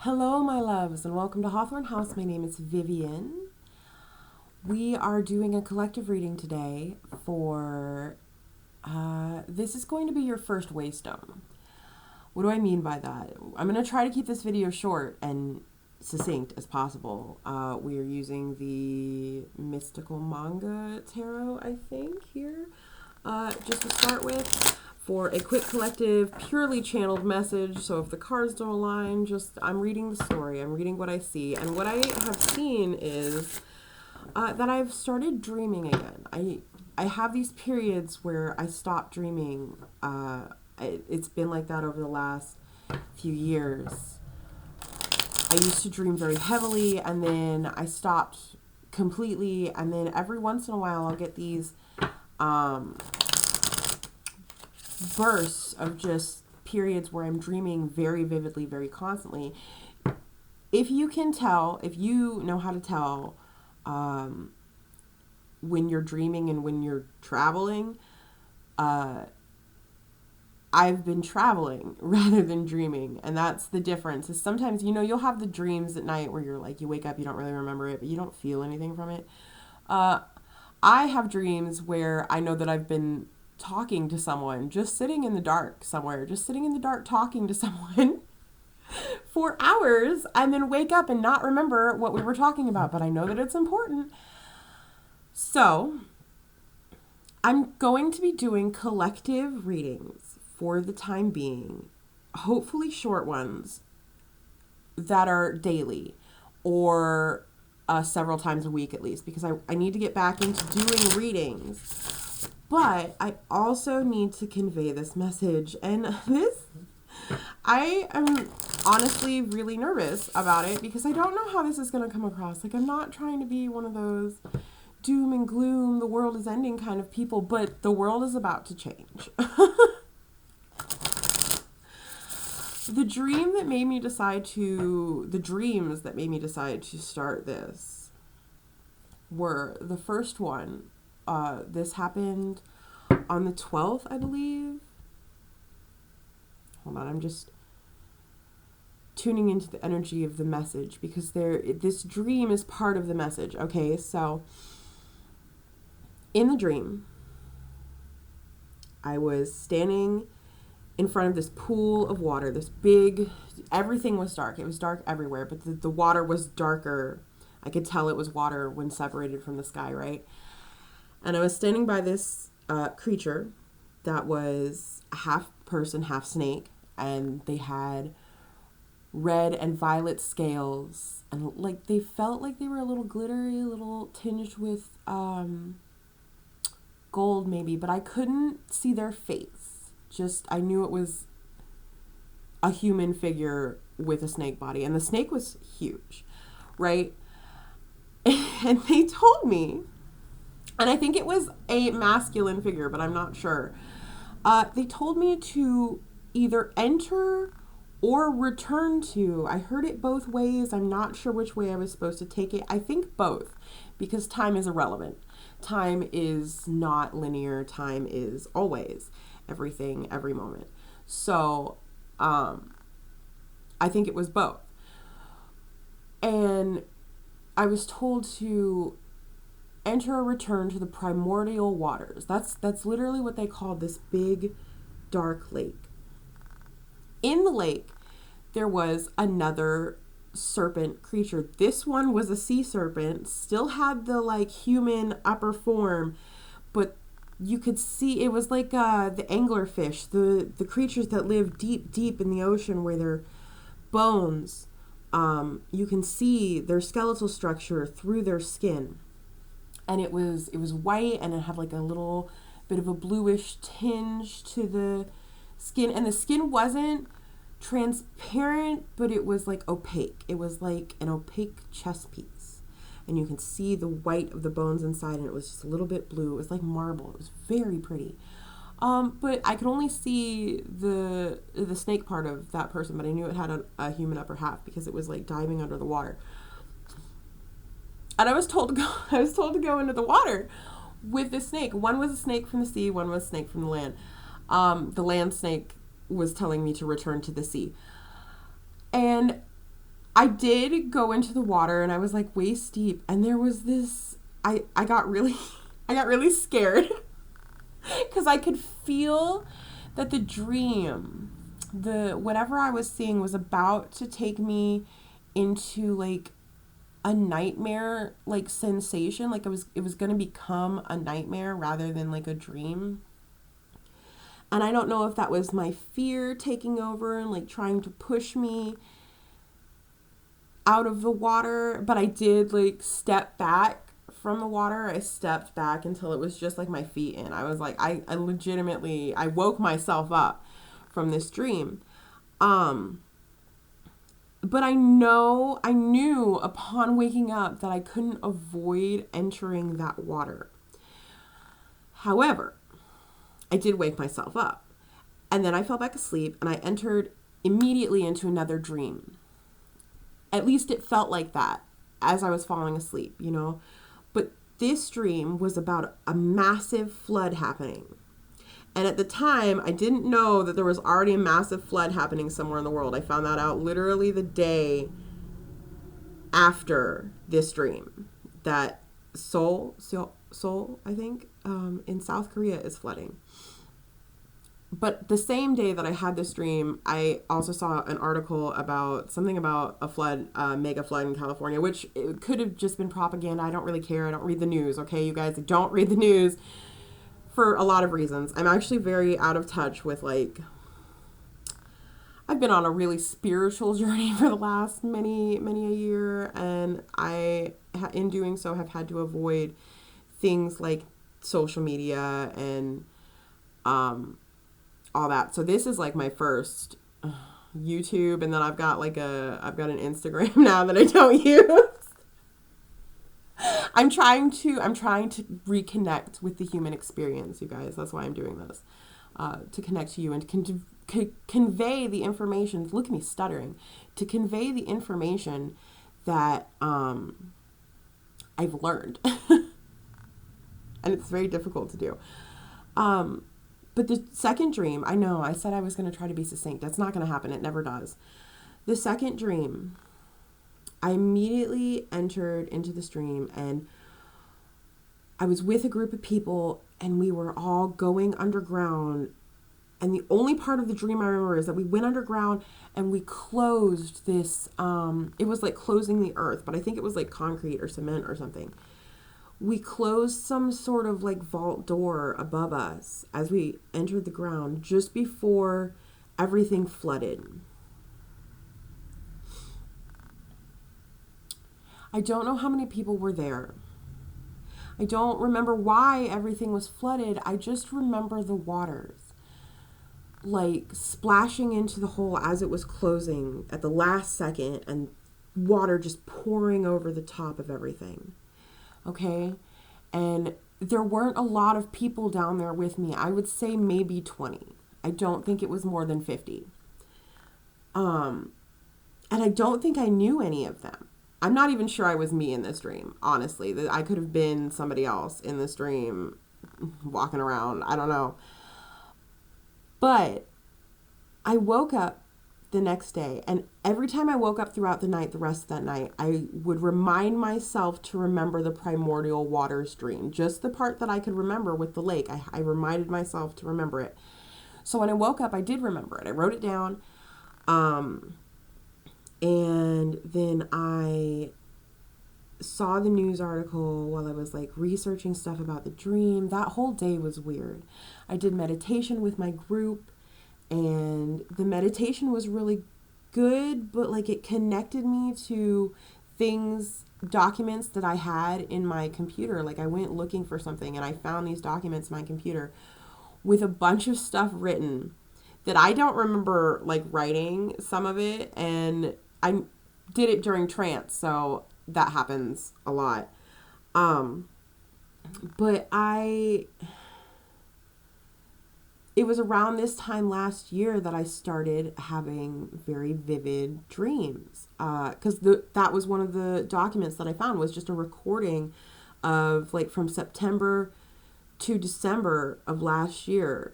Hello, my loves, and welcome to Hawthorne House. My name is Vivian. We are doing a collective reading today for, this is going to be your first Waystone. What do I mean by that? I'm going to try to keep this video short and succinct as possible. We are using the Mystical Manga Tarot, I think, here, just to start with, for a quick collective, purely channeled message. So if the cards don't align, I'm reading the story. I'm reading what I see. And what I have seen is that I've started dreaming again. I have these periods where I stop dreaming. It's been like that over the last few years. I used to dream very heavily, and then I stopped completely. And then every once in a while, I'll get these bursts of just periods where I'm dreaming very vividly, very constantly. If you can tell, if you know how to tell when you're dreaming and when you're traveling, I've been traveling rather than dreaming, and that's the difference. Is sometimes, you'll have the dreams at night where you're like, you wake up, you don't really remember it, but you don't feel anything from it. I have dreams where I know that I've been talking to someone, just sitting in the dark somewhere, just sitting in the dark talking to someone for hours, and then wake up and not remember what we were talking about, but I know that it's important. So I'm going to be doing collective readings for the time being, hopefully short ones that are daily or several times a week at least, because I need to get back into doing readings. But I also need to convey this message, and I am honestly really nervous about it because I don't know how this is going to come across. Like, I'm not trying to be one of those doom and gloom, the world is ending kind of people, but the world is about to change. The dreams that made me decide to start this were, the first one, this happened on the 12th, I believe. Hold on, I'm just tuning into the energy of the message because this dream is part of the message. Okay, so in the dream, I was standing in front of this pool of water, everything was dark. It was dark everywhere, but the water was darker. I could tell it was water when separated from the sky, right? And I was standing by this creature that was half person, half snake, and they had red and violet scales, and like they felt like they were a little glittery, a little tinged with gold maybe, but I couldn't see their face. I knew it was a human figure with a snake body, and the snake was huge, right? And they told me, and I think it was a masculine figure, but I'm not sure. They told me to either enter or return to. I heard it both ways. I'm not sure which way I was supposed to take it. I think both, because time is irrelevant. Time is not linear. Time is always everything, every moment. So I think it was both. And I was told to enter or return to the primordial waters. That's literally what they called this big dark lake. In the lake, there was another serpent creature. This one was a sea serpent, still had the like human upper form, but you could see it was like the anglerfish, the creatures that live deep in the ocean, where their bones, you can see their skeletal structure through their skin. And it was white, and it had like a little bit of a bluish tinge to the skin, and the skin wasn't transparent, but it was like opaque. It was like an opaque chess piece, and you can see the white of the bones inside, and it was just a little bit blue. It was like marble. It was very pretty. But I could only see the snake part of that person, but I knew it had a human upper half because it was like diving under the water. And I was told to go into the water with the snake. One was a snake from the sea, one was a snake from the land. The land snake was telling me to return to the sea. And I did go into the water and I was like waist deep, and there was this, I got really, I got really scared because I could feel that the dream, whatever I was seeing was about to take me into like a nightmare like sensation. Like it was going to become a nightmare rather than like a dream. And I don't know if that was my fear taking over and like trying to push me out of the water, but I did like step back from the water. I stepped back until it was just like my feet in. I was like, I legitimately, I woke myself up from this dream. But I knew upon waking up that I couldn't avoid entering that water. However, I did wake myself up. And then I fell back asleep and I entered immediately into another dream. At least it felt like that as I was falling asleep, you know. But this dream was about a massive flood happening. And at the time, I didn't know that there was already a massive flood happening somewhere in the world. I found that out literally the day after this dream, that Seoul, I think, in South Korea is flooding. But the same day that I had this dream, I also saw an article about something about a flood, mega flood in California, which it could have just been propaganda. I don't really care. I don't read the news. Okay, you guys, I don't read the news for a lot of reasons. I'm actually very out of touch with like, I've been on a really spiritual journey for the last many a year, and I, in doing so, have had to avoid things like social media and all that. So this is like my first YouTube, and then I've got an Instagram now that I don't use. I'm trying to reconnect with the human experience, you guys. That's why I'm doing this, to connect to you and convey the information. Look at me stuttering. To convey the information that I've learned, and it's very difficult to do. But the second dream, I know I said I was going to try to be succinct. That's not going to happen. It never does. The second dream, I immediately entered into this dream, and I was with a group of people, and we were all going underground. And the only part of the dream I remember is that we went underground and we closed this, it was like closing the earth, but I think it was like concrete or cement or something. We closed some sort of like vault door above us as we entered the ground just before everything flooded. I don't know how many people were there. I don't remember why everything was flooded. I just remember the waters like splashing into the hole as it was closing at the last second, and water just pouring over the top of everything. Okay. And there weren't a lot of people down there with me. I would say maybe 20. I don't think it was more than 50. And I don't think I knew any of them. I'm not even sure I was me in this dream, honestly. That I could have been somebody else in this dream walking around. I don't know. But I woke up the next day, and every time I woke up throughout the night, the rest of that night, I would remind myself to remember the primordial waters dream, just the part that I could remember with the lake. I reminded myself to remember it. So when I woke up, I did remember it. I wrote it down, and then I saw the news article while I was like researching stuff about the dream. That whole day was weird. I did meditation with my group, and the meditation was really good, but like it connected me to documents that I had in my computer. Like I went looking for something and I found these documents in my computer with a bunch of stuff written that I don't remember like writing some of it, and I did it during trance, so that happens a lot. But it was around this time last year that I started having very vivid dreams. Because that was one of the documents that I found, was just a recording of like from September to December of last year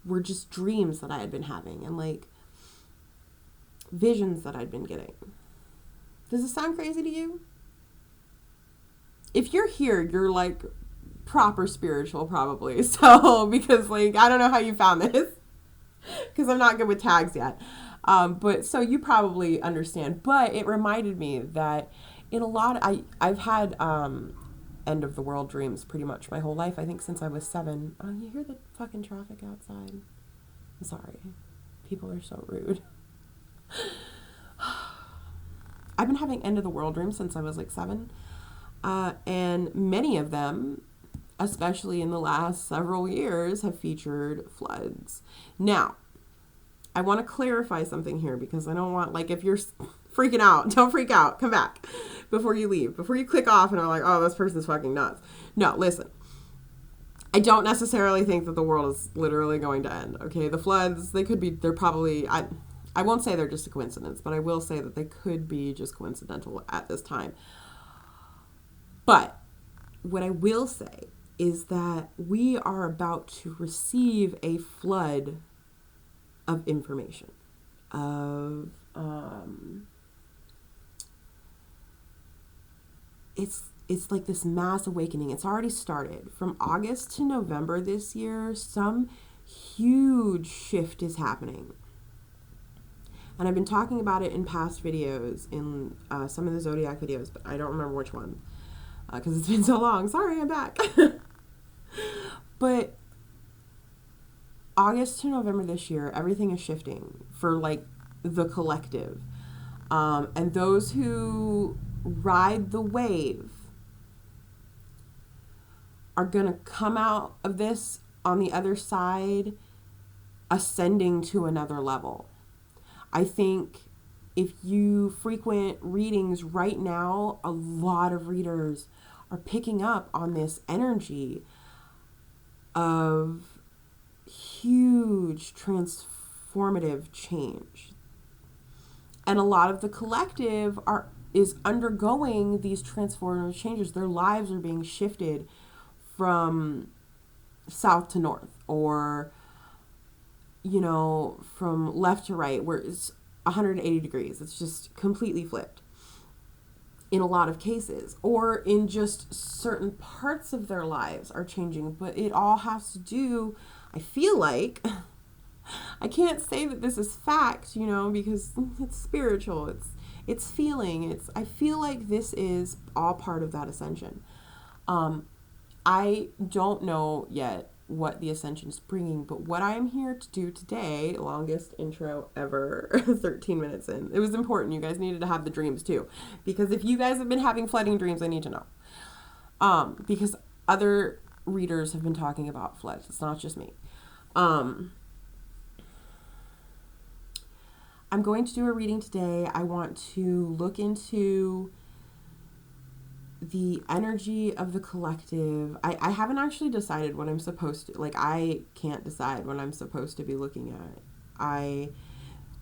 were just dreams that I had been having and like visions that I'd been getting. Does this sound crazy to you? If you're here, you're like proper spiritual probably. So, because like, I don't know how you found this because I'm not good with tags yet. But so you probably understand, but it reminded me that in a lot, I've had, end of the world dreams pretty much my whole life. I think since I was 7. Oh, you hear the fucking traffic outside? I'm sorry. People are so rude. I've been having end of the world dreams since I was like 7. And many of them, especially in the last several years, have featured floods. Now, I want to clarify something here because I don't want, like, if you're freaking out, don't freak out. Come back before you leave. Before you click off and are like, oh, this person's fucking nuts. No, listen. I don't necessarily think that the world is literally going to end, okay? The floods, they're probably, I won't say they're just a coincidence, but I will say that they could be just coincidental at this time. But what I will say is that we are about to receive a flood of information, of, it's like this mass awakening. It's already started. From August to November this year, some huge shift is happening. And I've been talking about it in past videos, in some of the Zodiac videos, but I don't remember which one because it's been so long. Sorry, I'm back. But August to November this year, everything is shifting for like the collective. And those who ride the wave are going to come out of this on the other side ascending to another level. I think if you frequent readings right now, a lot of readers are picking up on this energy of huge transformative change. And a lot of the collective is undergoing these transformative changes. Their lives are being shifted from south to north, or, you know, from left to right, where it's 180 degrees. It's just completely flipped in a lot of cases, or in just certain parts of their lives are changing. But it all has to do, I feel like, I can't say that this is fact, you know, because it's spiritual, it's feeling, I feel like this is all part of that ascension. I don't know yet what the ascension is bringing, but what I'm here to do today, longest intro ever, 13 minutes in. It was important. You guys needed to have the dreams too, because if you guys have been having flooding dreams, I need to know. Because other readers have been talking about floods. It's not just me. I'm going to do a reading today. I want to look into the energy of the collective. I haven't actually decided what I'm supposed to, like, I can't decide what I'm supposed to be looking at.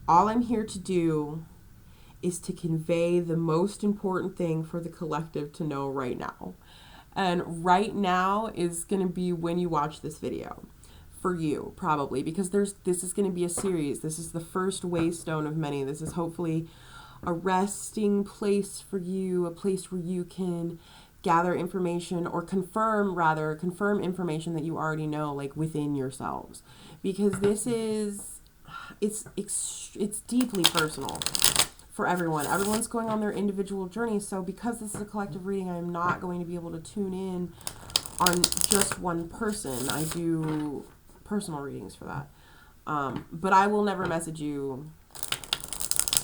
All I'm here to do is to convey the most important thing for the collective to know right now. And right now is going to be when you watch this video. For you, probably, because this is going to be a series. This is the first Waystone of many. This is hopefully a resting place for you, a place where you can gather information, or confirm information that you already know, like within yourselves, because this is, it's deeply personal for everyone. Everyone's going on their individual journey. So because this is a collective reading, I'm not going to be able to tune in on just one person. I do personal readings for that. But I will never message you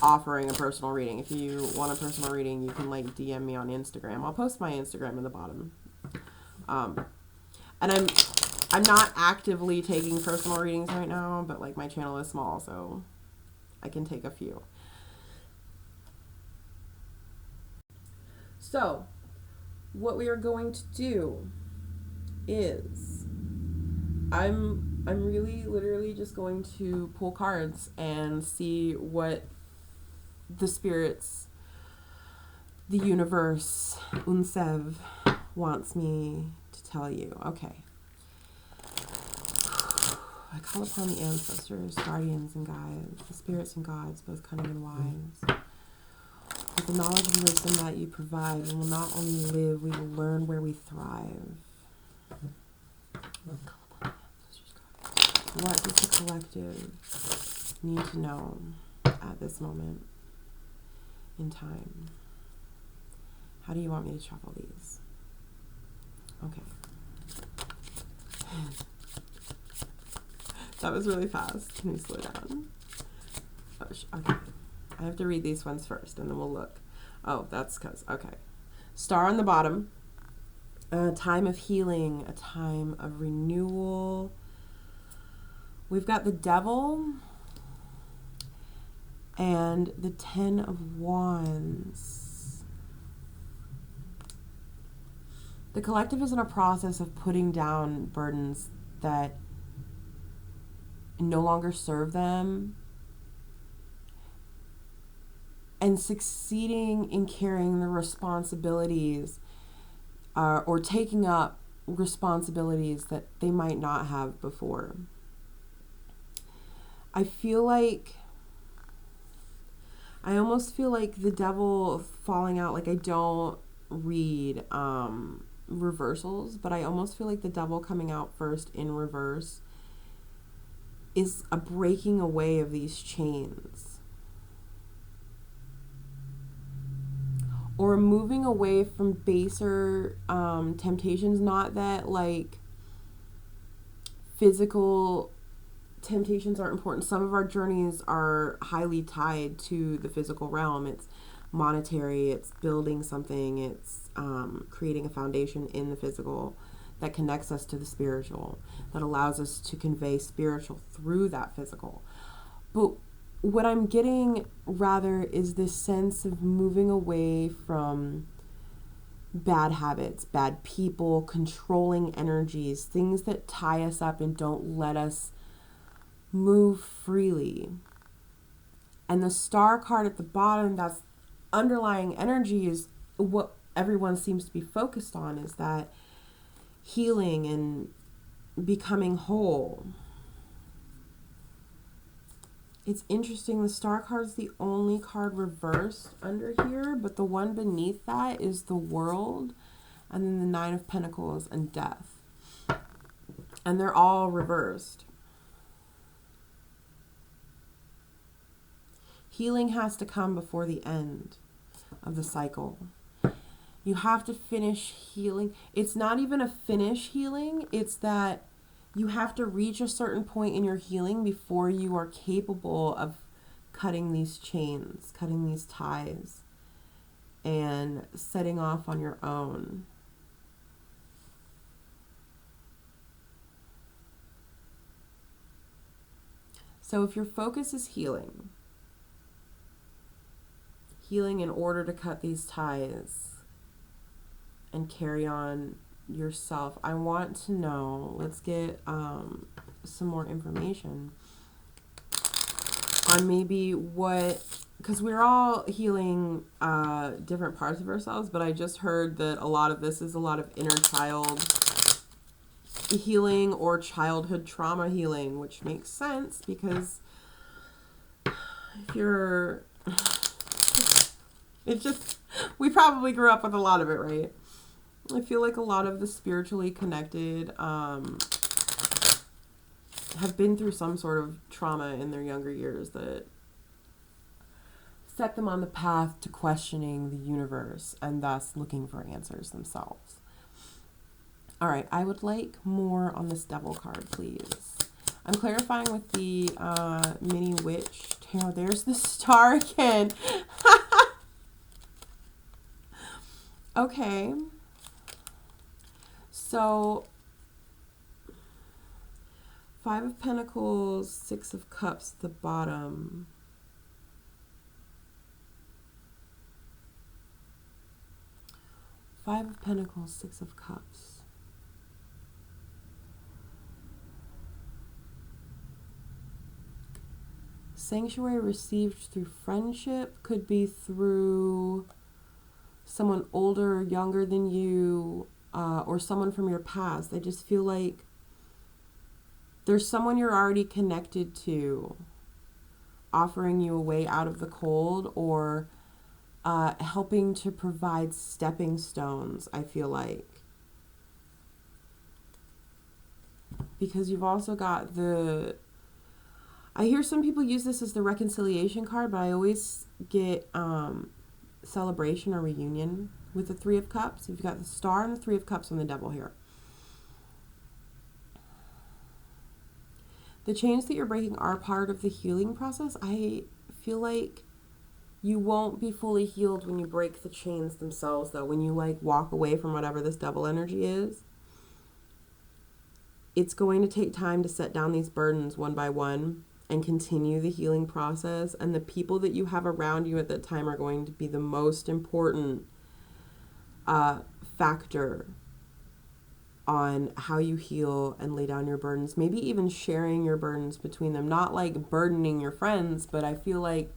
offering a personal reading. If you want a personal reading, you can like DM me on Instagram. I'll post my Instagram in the bottom. And I'm not actively taking personal readings right now, but like my channel is small, so I can take a few. So what we are going to do is I'm really literally just going to pull cards and see what the spirits, the universe, Unsev wants me to tell you. Okay. I call upon the ancestors, guardians, and guides, the spirits and gods, both cunning and wise. I the knowledge and wisdom that you provide, we will not only live, we will learn where we thrive. What does the collective need to know at this moment in time? How do you want me to shuffle these? Okay. That was really fast. Can we slow down? Oh, okay. I have to read these ones first, and then we'll look. Oh, that's because, okay. Star on the bottom. A time of healing, a time of renewal. We've got the Devil and the 10 of Wands. The collective is in a process of putting down burdens that no longer serve them and succeeding in carrying the responsibilities or taking up responsibilities that they might not have before. I almost feel like the Devil falling out. Like, I don't read reversals, but I almost feel like the Devil coming out first in reverse is a breaking away of these chains, or a moving away from baser temptations. Not that like physical temptations aren't important. Some of our journeys are highly tied to the physical realm. It's monetary, it's building something, it's creating a foundation in the physical that connects us to the spiritual, that allows us to convey spiritual through that physical. But what I'm getting rather is this sense of moving away from bad habits, bad people, controlling energies, things that tie us up and don't let us move freely. And the Star card at the bottom, that's underlying energy, is what everyone seems to be focused on, is that healing and becoming whole. It's interesting, the Star card is the only card reversed under here, but the one beneath that is the World, and then the 9 of Pentacles and Death. And they're all reversed. Healing has to come before the end of the cycle. You have to finish healing. It's not even a finish healing. It's that you have to reach a certain point in your healing before you are capable of cutting these chains, cutting these ties, and setting off on your own. So if your focus is healing in order to cut these ties and carry on yourself, I want to know, let's get some more information on maybe what, because we're all healing different parts of ourselves, but I just heard that a lot of this is a lot of inner child healing or childhood trauma healing, which makes sense because if you're, it's just, we probably grew up with a lot of it, right? I feel like a lot of the spiritually connected have been through some sort of trauma in their younger years that set them on the path to questioning the universe and thus looking for answers themselves. All right, I would like more on this Devil card, please. I'm clarifying with the mini witch tarot. There's the Star again. Okay. So, 5 of Pentacles, 6 of Cups at the bottom. Five of Pentacles, 6 of Cups. Sanctuary received through friendship, could be through someone older or younger than you, or someone from your past. I just feel like there's someone you're already connected to offering you a way out of the cold, or helping to provide stepping stones, I feel like. Because you've also got I hear some people use this as the reconciliation card, but I always get celebration or reunion with the Three of Cups. You've got the Star and the Three of Cups on the Devil here. The chains that you're breaking are part of the healing process. I feel like you won't be fully healed when you break the chains themselves, though. When you like walk away from whatever this double energy is, it's going to take time to set down these burdens one by one and continue the healing process. And the people that you have around you at that time are going to be the most important factor on how you heal and lay down your burdens. Maybe even sharing your burdens between them. Not like burdening your friends, but I feel like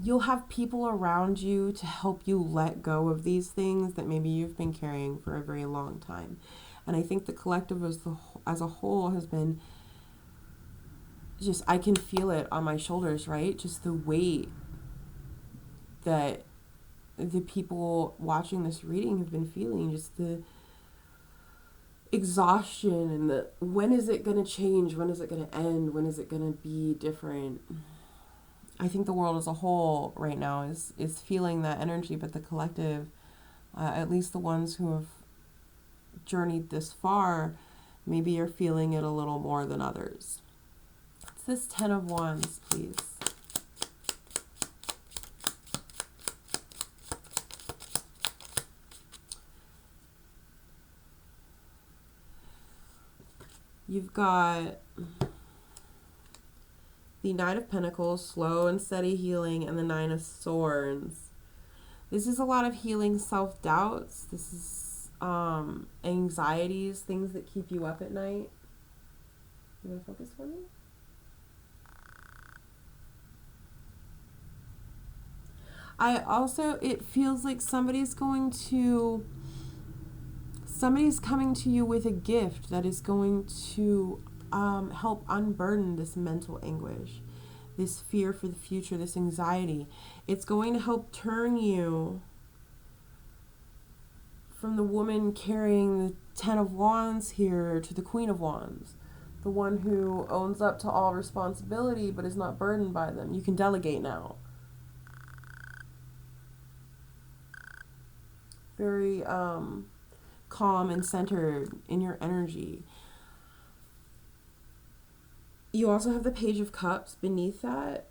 you'll have people around you to help you let go of these things that maybe you've been carrying for a very long time. And I think the collective as a whole has been just, I can feel it on my shoulders, right? Just the weight that the people watching this reading have been feeling, just the exhaustion and the when is it going to change? When is it going to end? When is it going to be different? I think the world as a whole right now is feeling that energy, but the collective, at least the ones who have journeyed this far, maybe you're feeling it a little more than others. It's this 10 of Wands, please. You've got the Knight of Pentacles, slow and steady healing, and the Nine of Swords. This is a lot of healing self-doubts. This is anxieties, things that keep you up at night. You want to focus for me? It feels like somebody's coming to you with a gift that is going to help unburden this mental anguish, this fear for the future, this anxiety. It's going to help turn you from the woman carrying the 10 of Wands here to the Queen of Wands, the one who owns up to all responsibility but is not burdened by them. You can delegate now. Very calm and centered in your energy. You also have the Page of Cups beneath that.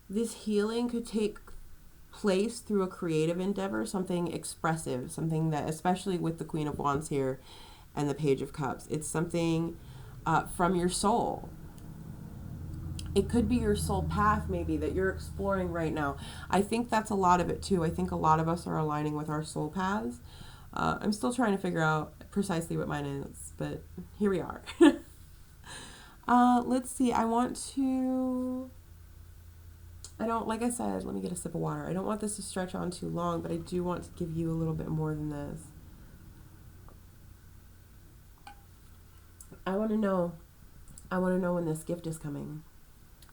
This healing could take place through a creative endeavor, something expressive, something that, especially with the Queen of Wands here and the Page of Cups, it's something from your soul. It could be your soul path, maybe, that you're exploring right now. I think that's a lot of it, too. I think a lot of us are aligning with our soul paths. I'm still trying to figure out precisely what mine is, but here we are. Let's see. Like I said, let me get a sip of water. I don't want this to stretch on too long, but I do want to give you a little bit more than this. I want to know when this gift is coming.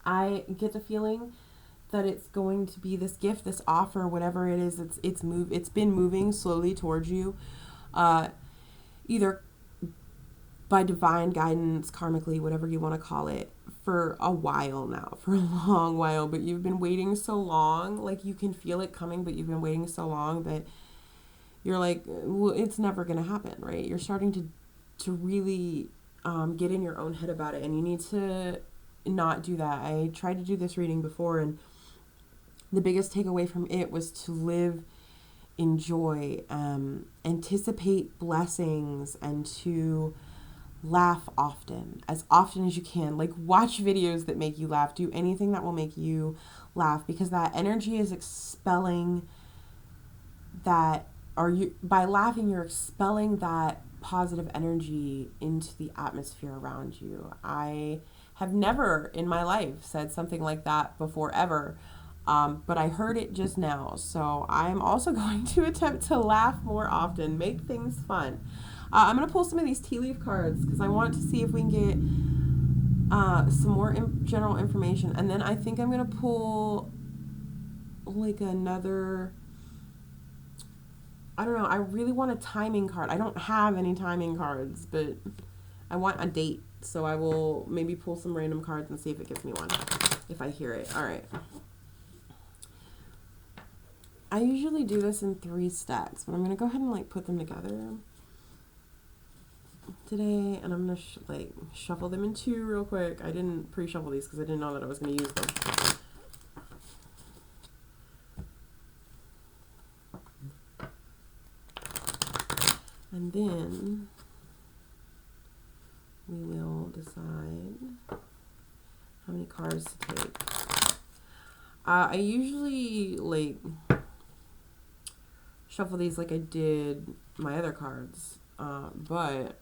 I get the feeling that it's going to be this gift, this offer, whatever it is. It's been moving slowly towards you, either by divine guidance, karmically, whatever you want to call it, for a while now, for a long while. But you've been waiting so long, like you can feel it coming, but you've been waiting so long that you're like, well, it's never going to happen, right? You're starting to really get in your own head about it, and you need to not do that. I tried to do this reading before, and the biggest takeaway from it was to live in joy, anticipate blessings, and to laugh often as you can. Like, watch videos that make you laugh. Do anything that will make you laugh, because that energy is expelling that, by laughing, you're expelling that positive energy into the atmosphere around you. I have never in my life said something like that before, ever. But I heard it just now. So I'm also going to attempt to laugh more often, make things fun. I'm going to pull some of these tea leaf cards because I want to see if we can get some more general information, and then I think I'm gonna pull like another. I don't know. I really want a timing card. I don't have any timing cards, but I want a date. So I will maybe pull some random cards and see if it gives me one. If I hear it. All right. I usually do this in 3 stacks, but I'm going to go ahead and like put them together today. And I'm going to shuffle them in 2 real quick. I didn't pre-shuffle these because I didn't know that I was going to use them. And then we will decide how many cards to take. I usually like shuffle these like I did my other cards, but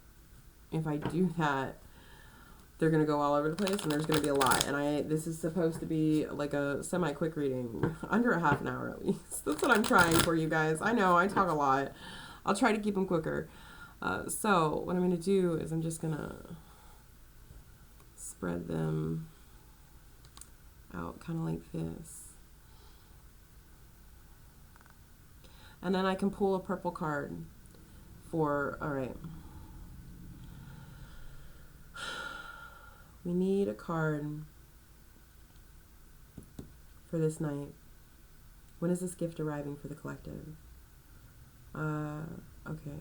if I do that, they're gonna go all over the place and there's gonna be a lot. And this is supposed to be like a semi-quick reading, under a half an hour at least. That's what I'm trying for you guys. I know I talk a lot. I'll try to keep them quicker. So what I'm gonna do is I'm just gonna spread them out kind of like this. And then I can pull a purple card for, all right. We need a card for this night. When is this gift arriving for the collective? Okay.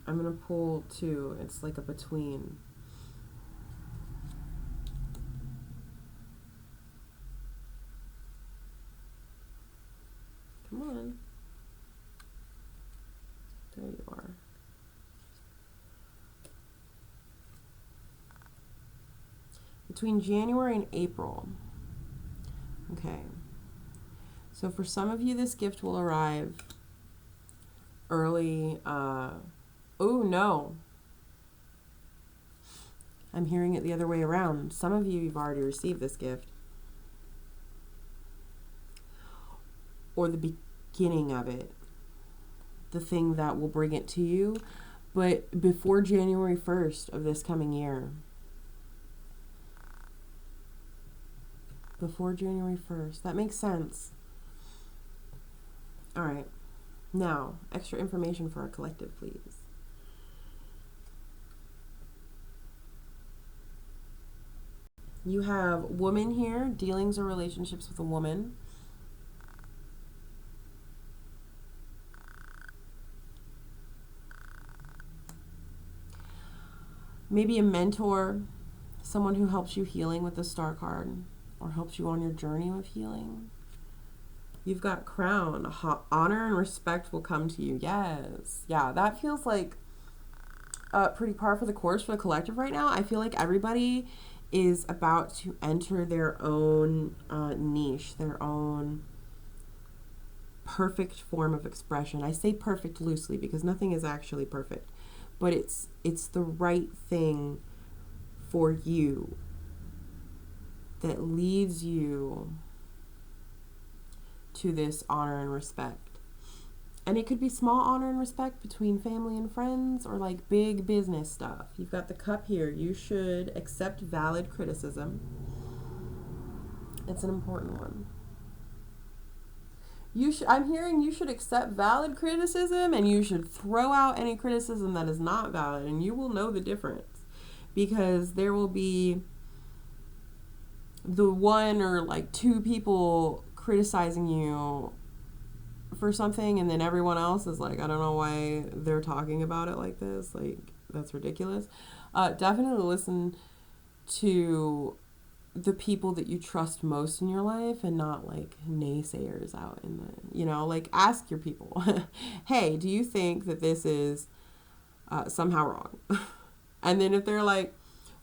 I'm going to pull 2. It's like a between. Come on. There you are. Between January and April. Okay. So for some of you, this gift will arrive early. Oh, no. I'm hearing it the other way around. Some of you have already received this gift. Or the beginning of it. The thing that will bring it to you. But before January 1st of this coming year. Before January 1st. That makes sense. All right. Now, extra information for our collective, please. You have woman here, dealings or relationships with a woman. Maybe a mentor, someone who helps you healing with the star card or helps you on your journey of healing. You've got crown, honor and respect will come to you. Yes. Yeah, that feels like pretty par for the course for the collective right now. I feel like everybody is about to enter their own niche, their own perfect form of expression. I say perfect loosely because nothing is actually perfect, but it's the right thing for you that leads you to this honor and respect. And it could be small honor and respect between family and friends or like big business stuff. You've got the cup here. You should accept valid criticism. It's an important one. I'm hearing you should accept valid criticism and you should throw out any criticism that is not valid, and you will know the difference because there will be the 1 or like 2 people criticizing you for something, and then everyone else is like, I don't know why they're talking about it like this. Like, that's ridiculous. Definitely listen to the people that you trust most in your life and not like naysayers out in the, like ask your people, hey, do you think that this is somehow wrong? And then if they're like,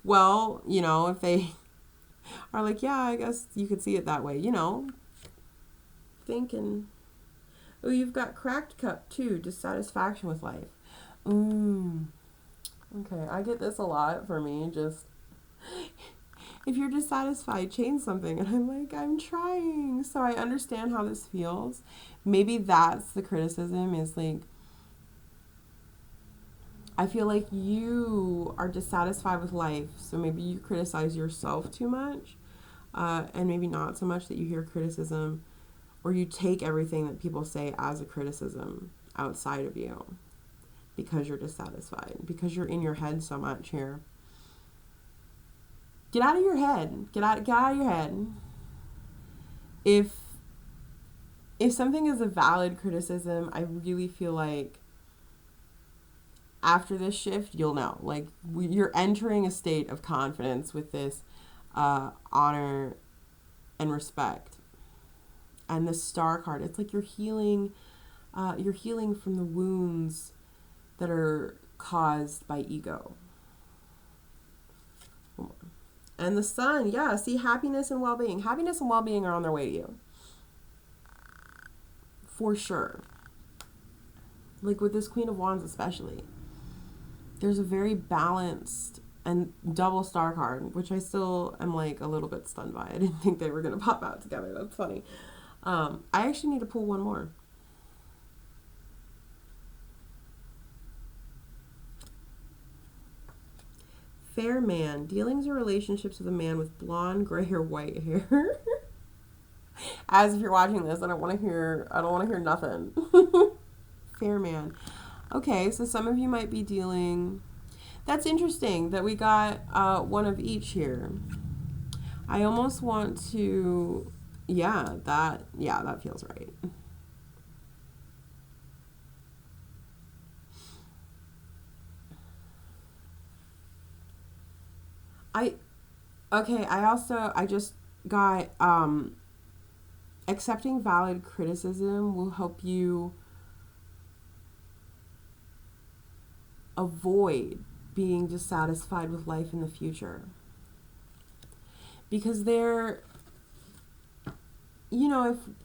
well, if they are like, yeah, I guess you could see it that way, thinking. Oh, you've got cracked cup too, dissatisfaction with life. Okay, I get this a lot for me, just if you're dissatisfied, change something. And I'm like, I'm trying. So I understand how this feels. Maybe that's the criticism, is like, I feel like you are dissatisfied with life, so maybe you criticize yourself too much, and maybe not so much that you hear criticism, or you take everything that people say as a criticism outside of you because you're dissatisfied, because you're in your head so much here. Get out of your head. Get out of your head. If something is a valid criticism, I really feel like after this shift, you'll know. Like, you're entering a state of confidence with this honor and respect. And the star card, it's like you're healing from the wounds that are caused by ego. And the sun, yeah, see, happiness and well-being. Happiness and well-being are on their way to you. For sure. Like with this Queen of Wands especially. There's a very balanced and double star card, which I still am like a little bit stunned by. I didn't think they were going to pop out together. That's funny. I actually need to pull one more. Fair man. Dealings or relationships with a man with blonde, gray, or white hair. As if you're watching this, I don't want to hear nothing. Fair man. Okay, so some of you might be dealing... That's interesting that we got one of each here. I almost want to... Yeah, that feels right. I just got accepting valid criticism will help you avoid being dissatisfied with life in the future. Because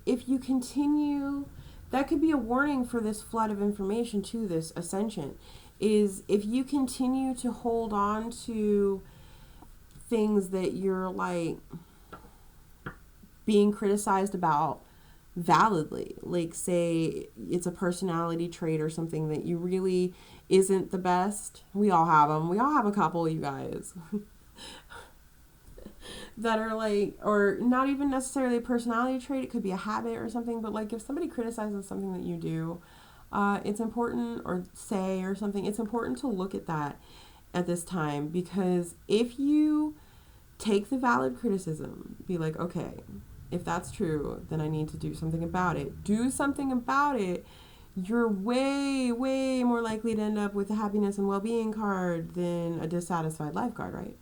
if you continue, that could be a warning for this flood of information to this ascension, is if you continue to hold on to things that you're like being criticized about validly, like say it's a personality trait or something that you really isn't the best. We all have them. We all have a couple, you guys, that are like, or not even necessarily a personality trait. It could be a habit or something. But like if somebody criticizes something that you do, it's important, or say or something, it's important to look at that at this time, because if you take the valid criticism, be like, okay, if that's true, then I need to do something about it. Do something about it. You're way, way more likely to end up with a happiness and well-being card than a dissatisfied life card, right?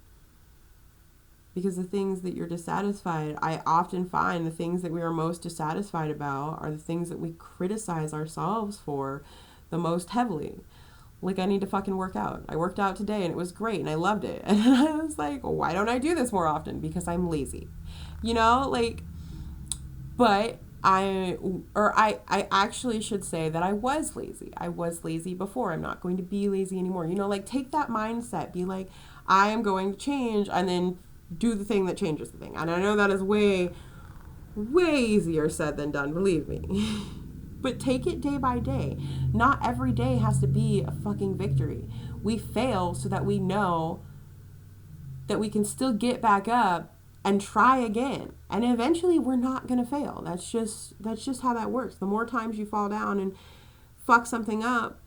Because the things that you're dissatisfied, I often find the things that we are most dissatisfied about are the things that we criticize ourselves for the most heavily. Like, I need to fucking work out. I worked out today and it was great and I loved it. And I was like, why don't I do this more often? Because I'm lazy. But I actually should say that I was lazy. I was lazy before. I'm not going to be lazy anymore. Take that mindset. Be like, I am going to change, and then do the thing that changes the thing. And I know that is way, way easier said than done, believe me. But take it day by day. Not every day has to be a fucking victory. We fail so that we know that we can still get back up and try again. And eventually we're not going to fail. That's just how that works. The more times you fall down and fuck something up,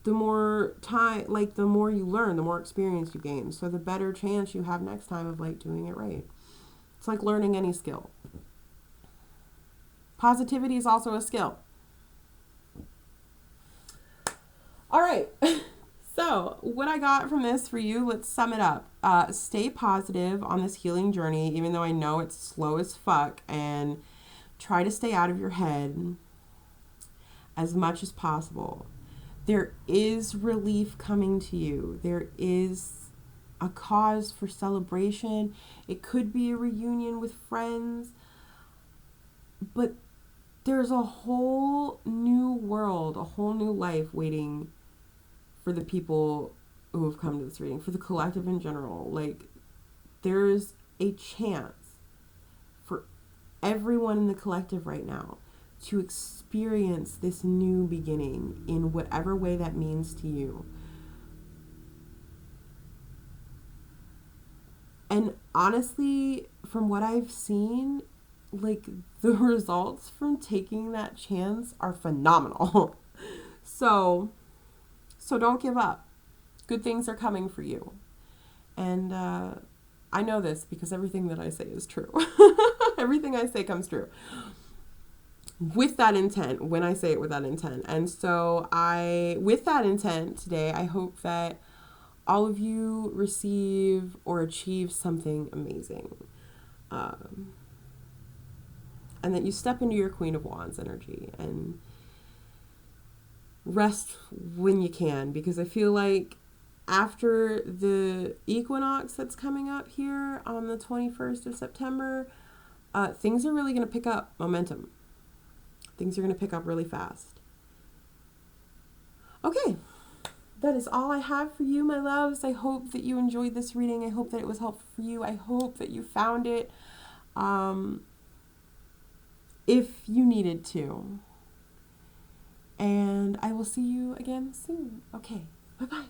the more time, the more you learn, the more experience you gain. So the better chance you have next time of doing it right. It's like learning any skill. Positivity is also a skill. All right. So what I got from this for you, let's sum it up. Stay positive on this healing journey, even though I know it's slow as fuck, and try to stay out of your head as much as possible. There is relief coming to you. There is a cause for celebration. It could be a reunion with friends, but there's a whole new world, a whole new life waiting for the people who have come to this reading, for the collective in general. There's a chance for everyone in the collective right now to experience this new beginning in whatever way that means to you. And honestly, from what I've seen, like the results from taking that chance are phenomenal. So don't give up. Good things are coming for you. And I know this because everything that I say is true. Everything I say comes true. With that intent, when I say it with that intent. And so with that intent today, I hope that all of you receive or achieve something amazing. And that you step into your Queen of Wands energy and rest when you can, because I feel like after the equinox that's coming up here on the 21st of September, things are really going to pick up momentum. Things are going to pick up really fast. Okay, that is all I have for you, my loves. I hope that you enjoyed this reading. I hope that it was helpful for you. I hope that you found it if you needed to. And I will see you again soon. Okay, bye-bye.